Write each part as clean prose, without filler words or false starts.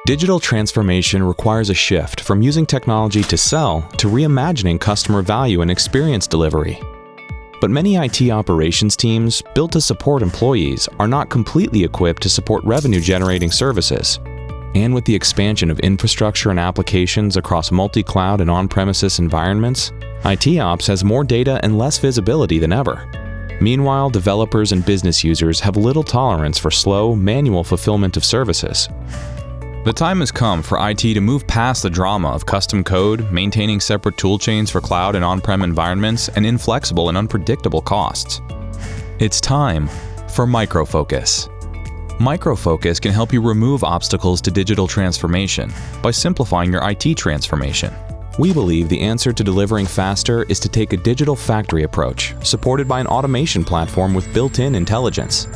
Digital transformation requires a shift from using technology to sell to reimagining customer value and experience delivery. But many IT operations teams built to support employees are not completely equipped to support revenue-generating services. And with the expansion of infrastructure and applications across multi-cloud and on-premises environments, IT ops has more data and less visibility than ever. Meanwhile, developers and business users have little tolerance for slow, manual fulfillment of services. The time has come for IT to move past the drama of custom code, maintaining separate tool chains for cloud and on-prem environments, and inflexible and unpredictable costs. It's time for Microfocus. Microfocus can help you remove obstacles to digital transformation by simplifying your IT transformation. We believe the answer to delivering faster is to take a digital factory approach, supported by an automation platform with built-in intelligence.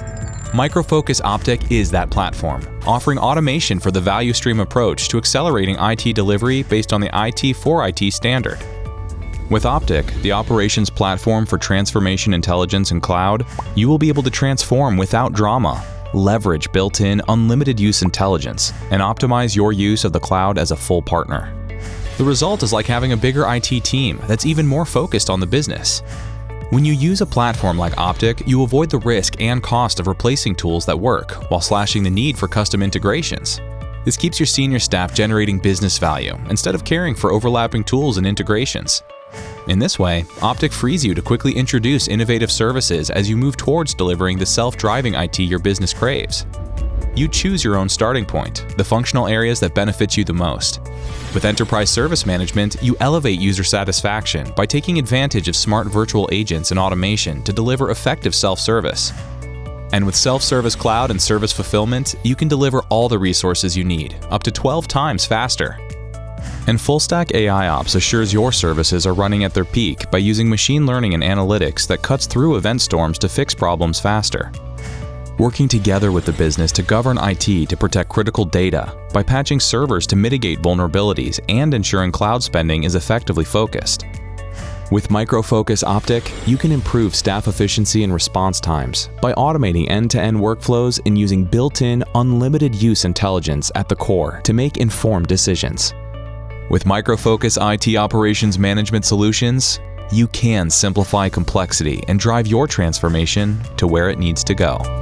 Microfocus Optic is that platform, offering automation for the value stream approach to accelerating IT delivery based on the IT for IT standard. With Optic, the operations platform for transformation intelligence and cloud, you will be able to transform without drama, leverage built-in unlimited use intelligence, and optimize your use of the cloud as a full partner. The result is like having a bigger IT team that's even more focused on the business. When you use a platform like Optic, you avoid the risk and cost of replacing tools that work, while slashing the need for custom integrations. This keeps your senior staff generating business value, instead of caring for overlapping tools and integrations. In this way, Optic frees you to quickly introduce innovative services as you move towards delivering the self-driving IT your business craves. You choose your own starting point, the functional areas that benefit you the most. With Enterprise Service Management, you elevate user satisfaction by taking advantage of smart virtual agents and automation to deliver effective self-service. And with Self-Service Cloud and Service Fulfillment, you can deliver all the resources you need, up to 12 times faster. And Full-Stack AI Ops assures your services are running at their peak by using machine learning and analytics that cuts through event storms to fix problems faster. Working together with the business to govern IT to protect critical data by patching servers to mitigate vulnerabilities and ensuring cloud spending is effectively focused. With Microfocus Optic, you can improve staff efficiency and response times by automating end-to-end workflows and using built-in, unlimited use intelligence at the core to make informed decisions. With Microfocus IT Operations Management Solutions, you can simplify complexity and drive your transformation to where it needs to go.